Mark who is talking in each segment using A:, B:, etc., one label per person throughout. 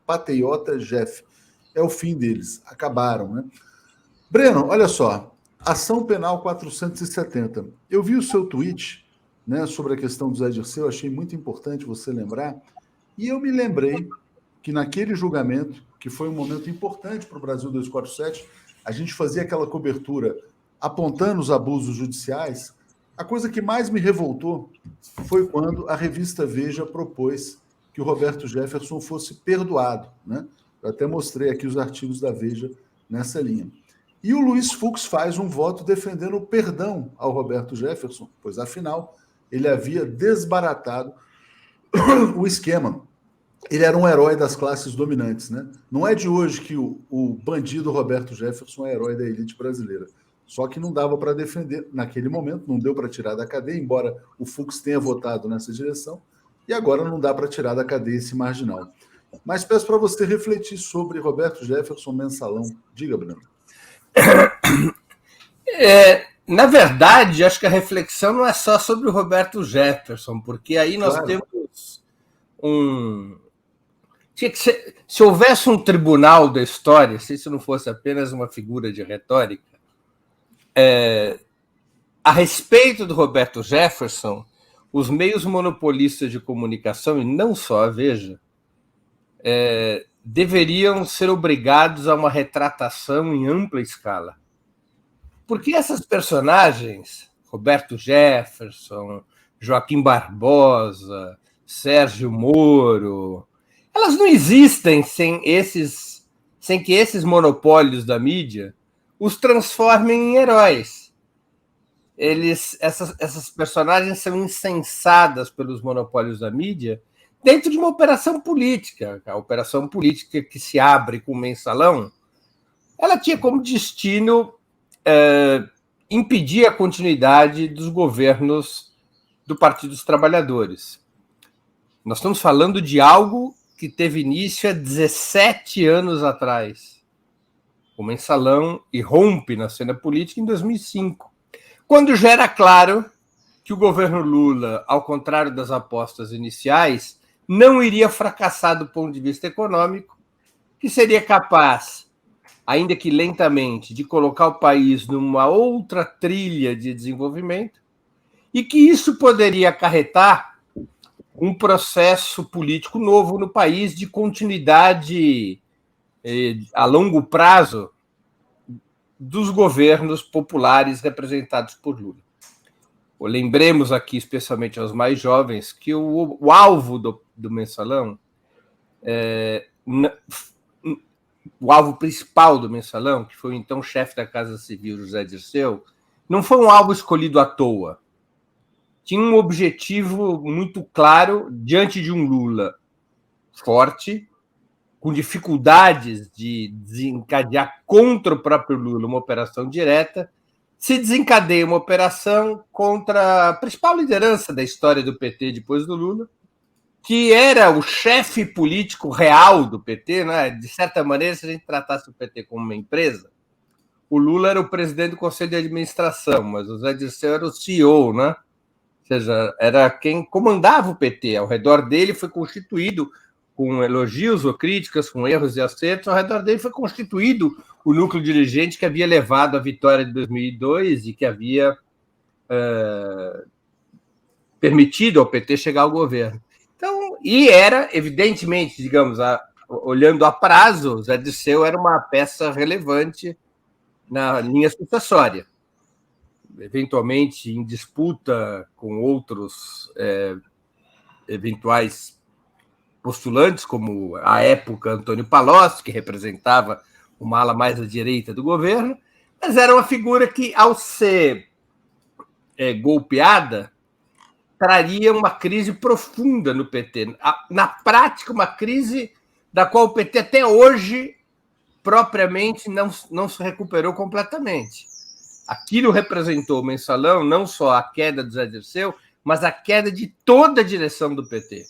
A: Patriota Jeff. É o fim deles, acabaram, né? Breno, olha só, ação penal 470. Eu vi o seu tweet, né, sobre a questão do Zé Dirceu, achei muito importante você lembrar, e eu me lembrei que naquele julgamento, que foi um momento importante para o Brasil 247, a gente fazia aquela cobertura apontando os abusos judiciais. A coisa que mais me revoltou foi quando a revista Veja propôs que o Roberto Jefferson fosse perdoado, né? Eu até mostrei aqui os artigos da Veja nessa linha. E o Luiz Fux faz um voto defendendo o perdão ao Roberto Jefferson, pois afinal ele havia desbaratado o esquema. Ele era um herói das classes dominantes, né? Não é de hoje que o bandido Roberto Jefferson é herói da elite brasileira. Só que não dava para defender naquele momento, não deu para tirar da cadeia, embora o Fux tenha votado nessa direção, e agora não dá para tirar da cadeia esse marginal. Mas peço para você refletir sobre Roberto Jefferson Mensalão. Diga, Bruno.
B: Na verdade, acho que a reflexão não é só sobre o Roberto Jefferson, porque aí nós temos Tinha que ser, se houvesse um tribunal da história, se isso não fosse apenas uma figura de retórica, a respeito do Roberto Jefferson, os meios monopolistas de comunicação, e não só a Veja, deveriam ser obrigados a uma retratação em ampla escala. Porque essas personagens, Roberto Jefferson, Joaquim Barbosa, Sérgio Moro, elas não existem sem que esses monopólios da mídia os transformem em heróis. Essas personagens são incensadas pelos monopólios da mídia dentro de uma operação política. A operação política que se abre com o Mensalão, ela tinha como destino impedir a continuidade dos governos do Partido dos Trabalhadores. Nós estamos falando de algo que teve início há 17 anos atrás. O Mensalão irrompe na cena política em 2005, quando já era claro que o governo Lula, ao contrário das apostas iniciais, não iria fracassar do ponto de vista econômico, que seria capaz, ainda que lentamente, de colocar o país numa outra trilha de desenvolvimento, e que isso poderia acarretar um processo político novo no país de continuidade a longo prazo dos governos populares representados por Lula. Lembremos aqui, especialmente aos mais jovens, que o alvo do Mensalão, o alvo principal do Mensalão, que foi o então chefe da Casa Civil, José Dirceu, não foi um alvo escolhido à toa. Tinha um objetivo muito claro diante de um Lula forte, com dificuldades de desencadear contra o próprio Lula uma operação direta, se desencadeia uma operação contra a principal liderança da história do PT depois do Lula, que era o chefe político real do PT, né? De certa maneira, se a gente tratasse o PT como uma empresa, o Lula era o presidente do Conselho de Administração, mas o Zé Dirceu era o CEO, né? Ou seja, era quem comandava o PT. Ao redor dele foi constituído, com elogios ou críticas, com erros e acertos, ao redor dele foi constituído o núcleo dirigente que havia levado à vitória de 2002 e que havia permitido ao PT chegar ao governo. Então, e era, evidentemente, digamos, olhando a prazo, Zé Dirceu era uma peça relevante na linha sucessória. Eventualmente em disputa com outros eventuais postulantes, como, à época, Antônio Palocci, que representava uma ala mais à direita do governo, mas era uma figura que, ao ser golpeada, traria uma crise profunda no PT. Na prática, uma crise da qual o PT até hoje, propriamente, não se recuperou completamente. Aquilo representou o Mensalão, não só a queda do Zé Dirceu, mas a queda de toda a direção do PT.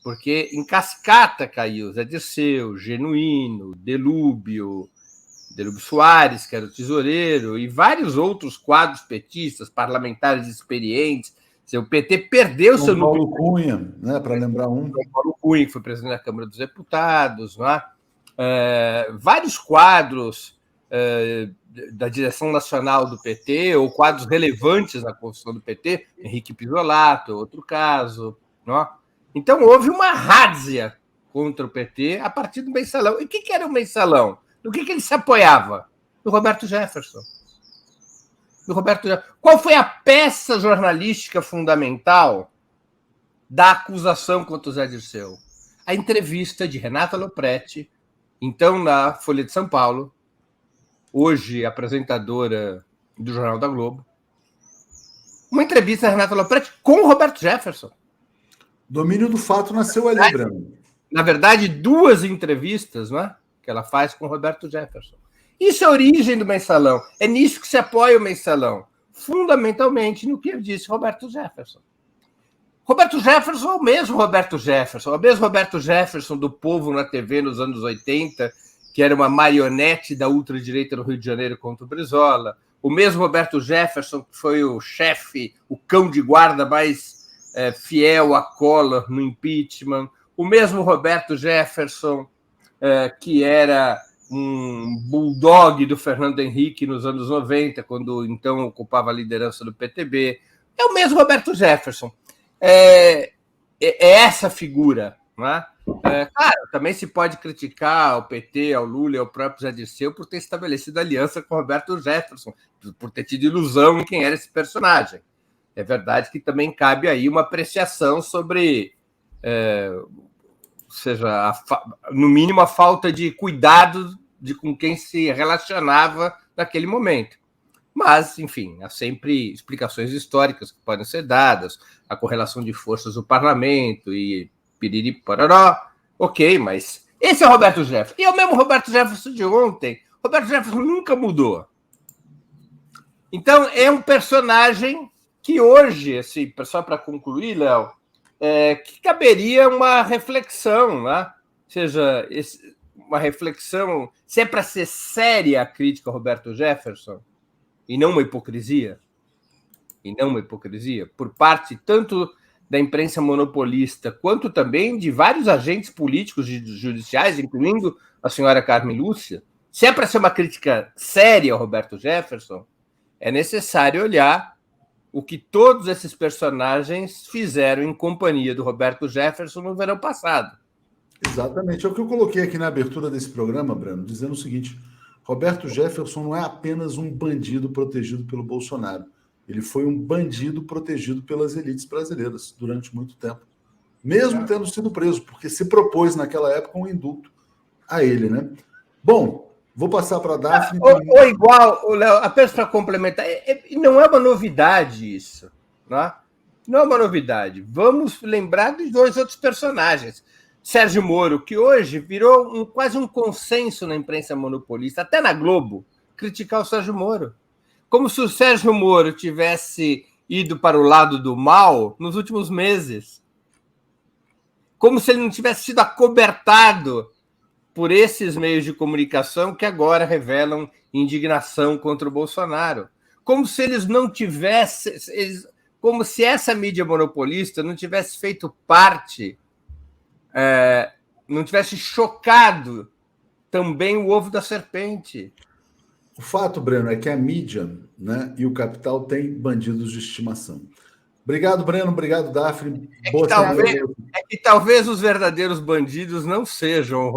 B: Porque em cascata caiu Zé Dirceu, Genuíno, Delúbio Soares, que era o tesoureiro, e vários outros quadros petistas, parlamentares experientes, O PT perdeu seu núcleo.
A: Paulo Cunha, né, para lembrar um.
B: Paulo Cunha, que foi presidente da Câmara dos Deputados, não é? Vários quadros da direção nacional do PT, ou quadros relevantes na construção do PT, Henrique Pisolato, outro caso. Não é? Então, houve uma rárzia contra o PT a partir do mensalão. E o que era o mensalão? No que ele se apoiava? No Roberto Jefferson. Qual foi a peça jornalística fundamental da acusação contra o Zé Dirceu? A entrevista de Renata Lopretti, então na Folha de São Paulo, hoje apresentadora do Jornal da Globo. Uma entrevista da Renata Lopretti com o Roberto Jefferson.
A: Domínio do fato nasceu ali, Breno.
B: Na verdade, 2 entrevistas, não é? Que ela faz com o Roberto Jefferson. Isso é a origem do mensalão. É nisso que se apoia o mensalão. Fundamentalmente no que disse Roberto Jefferson. Roberto Jefferson é o mesmo Roberto Jefferson. O mesmo Roberto Jefferson do Povo na TV nos anos 80, que era uma marionete da ultradireita no Rio de Janeiro contra o Brizola. O mesmo Roberto Jefferson que foi o chefe, o cão de guarda mais fiel a Collor no impeachment. O mesmo Roberto Jefferson que era um bulldog do Fernando Henrique nos anos 90, quando então ocupava a liderança do PTB. É o mesmo Roberto Jefferson. É essa figura. Não é? Claro, também se pode criticar ao PT, ao Lula e ao próprio Zé Dirceu por ter estabelecido aliança com o Roberto Jefferson, por ter tido ilusão em quem era esse personagem. É verdade que também cabe aí uma apreciação sobre... ou seja, no mínimo, a falta de cuidado com quem se relacionava naquele momento. Mas, enfim, há sempre explicações históricas que podem ser dadas, a correlação de forças do parlamento e piriri pororó. Ok, mas esse é o Roberto Jefferson. E é o mesmo Roberto Jefferson de ontem. Roberto Jefferson nunca mudou. Então, é um personagem que hoje, assim, só para concluir, Léo, que caberia uma reflexão, né? Ou seja, uma reflexão, se é para ser séria a crítica ao Roberto Jefferson, e não uma hipocrisia, por parte tanto da imprensa monopolista, quanto também de vários agentes políticos e judiciais, incluindo a senhora Carmen Lúcia, se é para ser uma crítica séria ao Roberto Jefferson, é necessário olhar o que todos esses personagens fizeram em companhia do Roberto Jefferson no verão passado.
A: Exatamente. É o que eu coloquei aqui na abertura desse programa, Breno, dizendo o seguinte: Roberto Jefferson não é apenas um bandido protegido pelo Bolsonaro. Ele foi um bandido protegido pelas elites brasileiras durante muito tempo. Mesmo tendo sido preso, porque se propôs naquela época um indulto a ele, né? Bom, vou passar para a Daphne.
B: Ou igual, Léo, apenas para complementar, não é uma novidade isso. Não é uma novidade. Vamos lembrar dos 2 outros personagens. Sérgio Moro, que hoje virou quase um consenso na imprensa monopolista, até na Globo, criticar o Sérgio Moro. Como se o Sérgio Moro tivesse ido para o lado do mal nos últimos meses. Como se ele não tivesse sido acobertado por esses meios de comunicação que agora revelam indignação contra o Bolsonaro. Como se eles não tivessem... Como se essa mídia monopolista não tivesse feito parte... não tivesse chocado também o ovo da serpente.
A: O fato, Breno, é que a mídia, né, e o capital têm bandidos de estimação. Obrigado, Breno. Obrigado, Daphne.
B: É que talvez os verdadeiros bandidos não sejam